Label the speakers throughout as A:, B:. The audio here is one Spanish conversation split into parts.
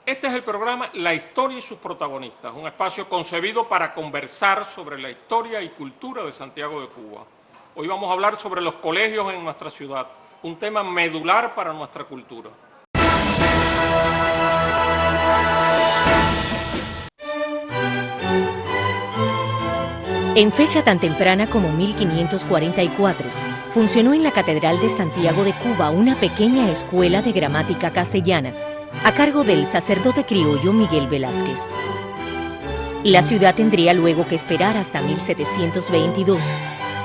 A: Este es el programa La Historia y sus protagonistas, un espacio concebido para conversar sobre la historia y cultura de Santiago de Cuba. Hoy vamos a hablar sobre los colegios en nuestra ciudad, un tema medular para nuestra cultura.
B: En fecha tan temprana como 1544, funcionó en la Catedral de Santiago de Cuba una pequeña escuela de gramática castellana a cargo del sacerdote criollo Miguel Velázquez. La ciudad tendría luego que esperar hasta 1722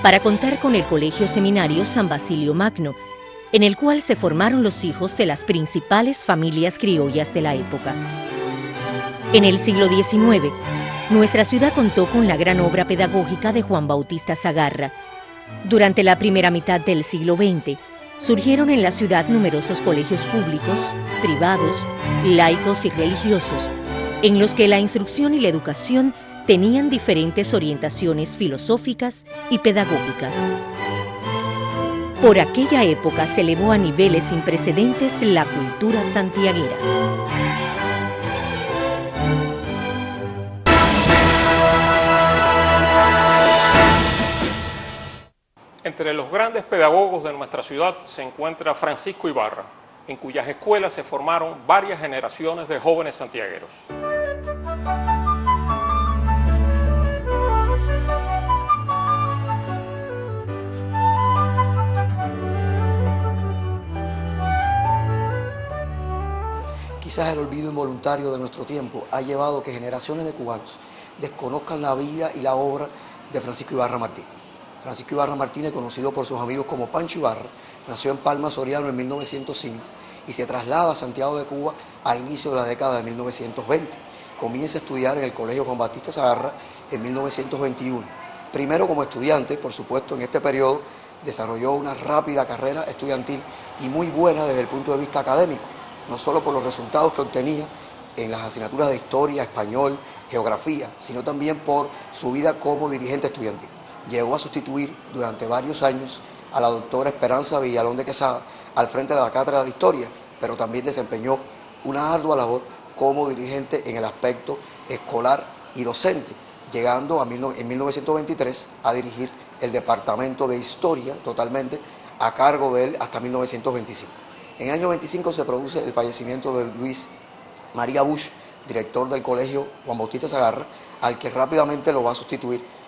B: para contar con el Colegio Seminario San Basilio Magno, en el cual se formaron los hijos de las principales familias criollas de la época. En el siglo XIX, nuestra ciudad contó con la gran obra pedagógica de Juan Bautista Sagarra. Durante la primera mitad del siglo XX, surgieron en la ciudad numerosos colegios públicos, privados, laicos y religiosos, en los que la instrucción y la educación tenían diferentes orientaciones filosóficas y pedagógicas. Por aquella época se elevó a niveles sin precedentes la cultura santiaguera.
A: Entre los grandes pedagogos de nuestra ciudad se encuentra Francisco Ibarra, en cuyas escuelas se formaron varias generaciones de jóvenes santiagueros.
C: Quizás el olvido involuntario de nuestro tiempo ha llevado a que generaciones de cubanos desconozcan la vida y la obra de Francisco Ibarra Martínez. Francisco Ibarra Martínez, conocido por sus amigos como Pancho Ibarra, nació en Palma Soriano en 1905 y se traslada a Santiago de Cuba a inicios de la década de 1920. Comienza a estudiar en el Colegio Juan Bautista Sagarra en 1921. Primero como estudiante, por supuesto, en este periodo desarrolló una rápida carrera estudiantil y muy buena desde el punto de vista académico, no solo por los resultados que obtenía en las asignaturas de historia, español, geografía, sino también por su vida como dirigente estudiantil. Llegó a sustituir durante varios años a la doctora Esperanza Villalón de Quesada al frente de la cátedra de historia, pero también desempeñó una ardua labor como dirigente en el aspecto escolar y docente, llegando en 1923 a dirigir el departamento de historia totalmente a cargo de él hasta 1925. En el año 25 se produce el fallecimiento de Luis María Bush, director del Colegio Juan Bautista Sagarra, al que rápidamente lo va a sustituir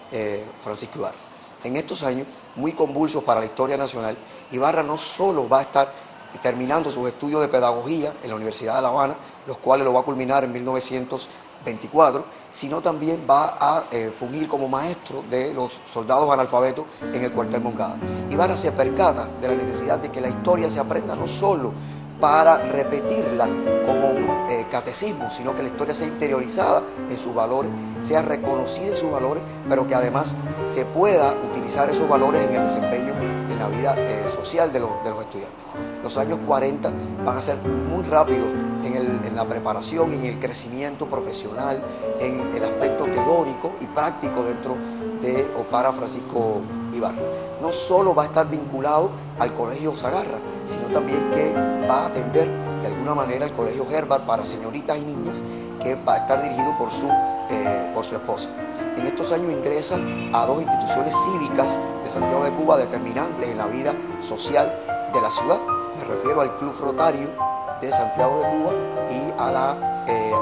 C: Francisco Ibarra. En estos años muy convulsos para la historia nacional, Ibarra no solo va a estar terminando sus estudios de pedagogía en la Universidad de La Habana, los cuales lo va a culminar en 1924, sino también va a fungir como maestro de los soldados analfabetos en el cuartel Moncada. Ibarra se percata de la necesidad de que la historia se aprenda no solo para repetirla como un catecismo, sino que la historia sea interiorizada en sus valores, sea reconocida en sus valores, pero que además se pueda utilizar esos valores en el desempeño en la vida social de los estudiantes. Los años 40 van a ser muy rápidos en la preparación y en el crecimiento profesional, en el aspecto teórico y práctico dentro de o para Francisco Ibarra. No solo va a estar vinculado al Colegio Sagarra, sino también que va a atender de alguna manera el Colegio Herbert para señoritas y niñas, que va a estar dirigido por su esposa. En estos años ingresa a dos instituciones cívicas de Santiago de Cuba determinantes en la vida social de la ciudad. Me refiero al Club Rotario de Santiago de Cuba y a la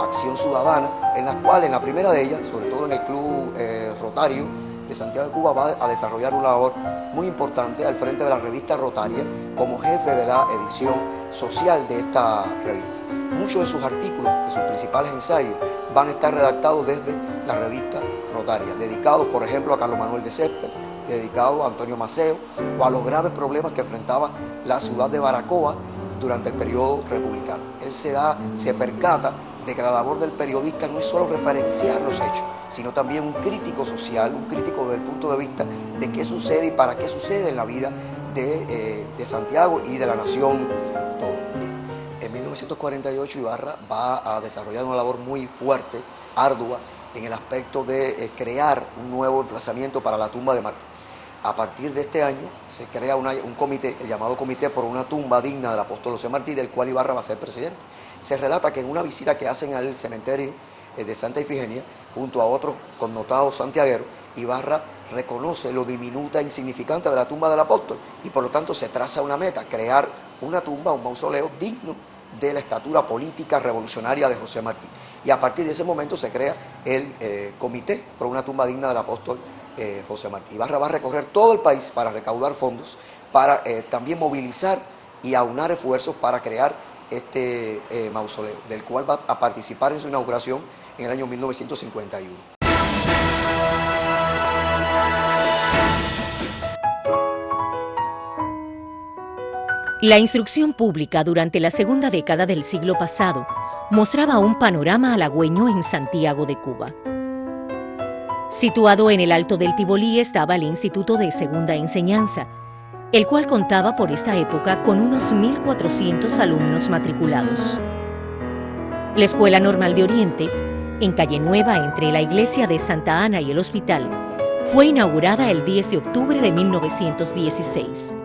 C: Acción Ciudadana, en la cual, en la primera de ellas, sobre todo en el Club Rotario de Santiago de Cuba, va a desarrollar una labor muy importante al frente de la revista Rotaria como jefe de la edición social de esta revista. Muchos de sus artículos, de sus principales ensayos, van a estar redactados desde la revista Rotaria, dedicados, por ejemplo, a Carlos Manuel de Céspedes, dedicado a Antonio Maceo o a los graves problemas que enfrentaba la ciudad de Baracoa durante el periodo republicano. Él se percata de que la labor del periodista no es solo referenciar los hechos, sino también un crítico social, un crítico desde el punto de vista de qué sucede y para qué sucede en la vida de Santiago y de la nación todo. En 1948 Ibarra va a desarrollar una labor muy fuerte, ardua, en el aspecto de crear un nuevo emplazamiento para la tumba de Martín. A partir de este año se crea un comité, el llamado Comité por una tumba digna del apóstol José Martí, del cual Ibarra va a ser presidente. Se relata que en una visita que hacen al cementerio de Santa Ifigenia, junto a otros connotados santiagueros, Ibarra reconoce lo diminuta e insignificante de la tumba del apóstol y por lo tanto se traza una meta, crear una tumba, un mausoleo digno de la estatura política revolucionaria de José Martí. Y a partir de ese momento se crea el Comité por una tumba digna del apóstol José Martí. Ibarra va a recorrer todo el país para recaudar fondos, para también movilizar y aunar esfuerzos para crear este mausoleo, del cual va a participar en su inauguración en el año 1951.
B: La instrucción pública durante la segunda década del siglo pasado mostraba un panorama halagüeño en Santiago de Cuba. Situado en el Alto del Tibolí estaba el Instituto de Segunda Enseñanza, el cual contaba por esta época con unos 1.400 alumnos matriculados. La Escuela Normal de Oriente, en Calle Nueva entre la iglesia de Santa Ana y el hospital, fue inaugurada el 10 de octubre de 1916.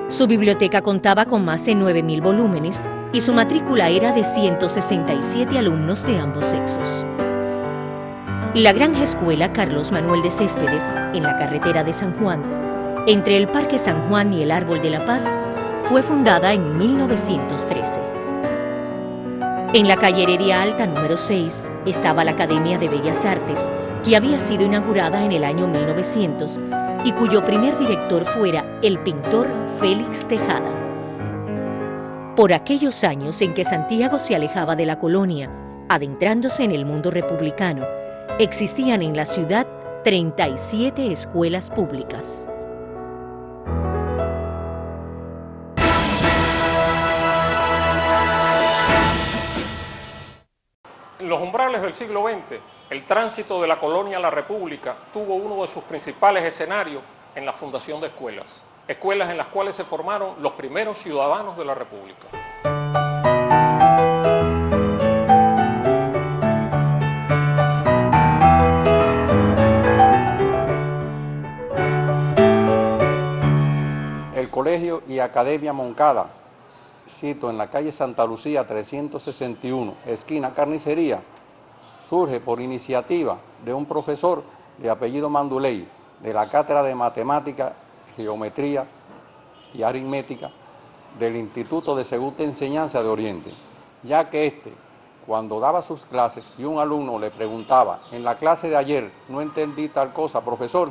B: Su biblioteca contaba con más de 9.000 volúmenes y su matrícula era de 167 alumnos de ambos sexos. La Granja Escuela Carlos Manuel de Céspedes, en la carretera de San Juan, entre el Parque San Juan y el Árbol de la Paz, fue fundada en 1913. En la calle Heredia Alta número 6 estaba la Academia de Bellas Artes, que había sido inaugurada en el año 1900 y cuyo primer director fuera el pintor Félix Tejada. Por aquellos años en que Santiago se alejaba de la colonia, adentrándose en el mundo republicano, existían en la ciudad 37 escuelas públicas.
A: En los umbrales del siglo XX, el tránsito de la colonia a la República tuvo uno de sus principales escenarios en la fundación de escuelas, escuelas en las cuales se formaron los primeros ciudadanos de la República.
D: El Colegio y Academia Moncada, cito en la calle Santa Lucía 361, esquina Carnicería, surge por iniciativa de un profesor de apellido Manduley, de la Cátedra de Matemática, Geometría y Aritmética del Instituto de Segunda Enseñanza de Oriente, ya que cuando daba sus clases y un alumno le preguntaba, en la clase de ayer no entendí tal cosa, profesor,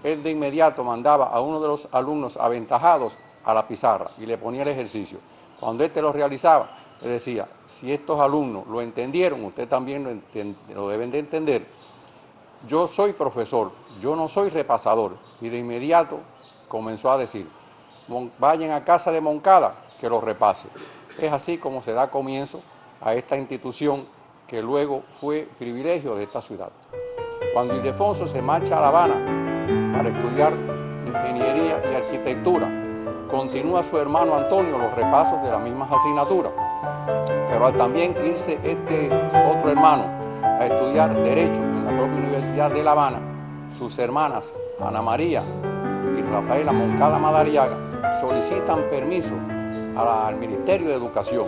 D: él de inmediato mandaba a uno de los alumnos aventajados a la pizarra y le ponía el ejercicio. Cuando lo realizaba, le decía, si estos alumnos lo entendieron, usted también lo deben de entender. Yo soy profesor, yo no soy repasador. Y de inmediato comenzó a decir, vayan a casa de Moncada que lo repase. Es así como se da comienzo a esta institución que luego fue privilegio de esta ciudad. Cuando Ildefonso se marcha a La Habana para estudiar ingeniería y arquitectura, continúa su hermano Antonio los repasos de las mismas asignaturas. Pero al también irse otro hermano a estudiar Derecho en la propia Universidad de La Habana, sus hermanas Ana María y Rafaela Moncada Madariaga solicitan permiso al Ministerio de Educación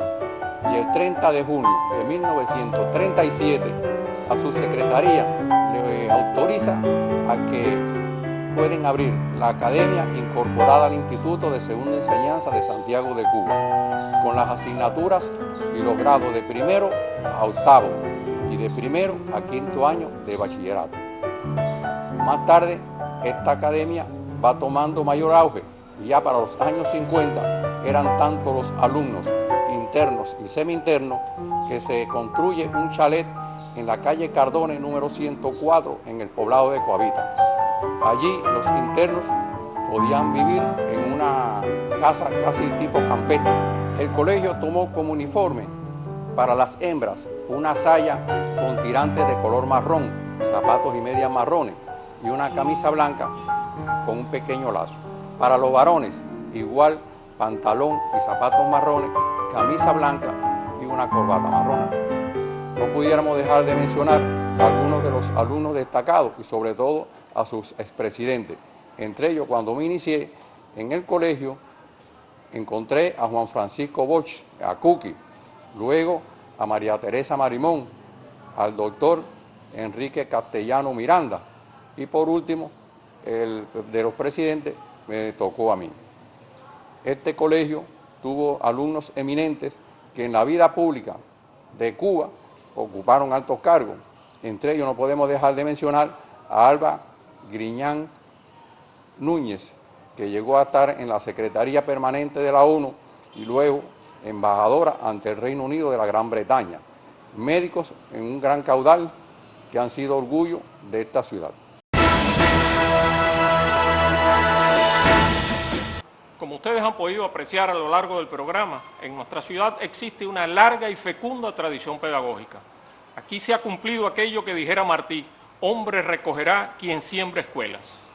D: y el 30 de junio de 1937 a su secretaría le autoriza a que pueden abrir la academia incorporada al Instituto de Segunda Enseñanza de Santiago de Cuba, con las asignaturas y los grados de primero a octavo y de primero a quinto año de bachillerato. Más tarde, esta academia va tomando mayor auge y ya para los años 50 eran tanto los alumnos internos y semi-internos que se construye un chalet en la calle Cardone número 104 en el poblado de Coavita. Allí los internos podían vivir en una casa casi tipo campestre. El colegio tomó como uniforme para las hembras una saya con tirantes de color marrón, zapatos y medias marrones y una camisa blanca con un pequeño lazo. Para los varones igual pantalón y zapatos marrones, camisa blanca y una corbata marrón. No pudiéramos dejar de mencionar a algunos de los alumnos destacados y sobre todo a sus expresidentes, Entre ellos, cuando me inicié en el colegio, encontré a Juan Francisco Bosch, a Cookie, luego a María Teresa Marimón, al doctor Enrique Castellano Miranda y por último, el de los presidentes me tocó a mí. Este colegio tuvo alumnos eminentes que en la vida pública de Cuba ocuparon altos cargos. Entre ellos no podemos dejar de mencionar a Alba Griñán Núñez, que llegó a estar en la Secretaría Permanente de la ONU y luego embajadora ante el Reino Unido de la Gran Bretaña. Médicos en un gran caudal que han sido orgullo de esta ciudad.
A: Como ustedes han podido apreciar a lo largo del programa, en nuestra ciudad existe una larga y fecunda tradición pedagógica. Aquí se ha cumplido aquello que dijera Martí: hombre recogerá quien siembra escuelas.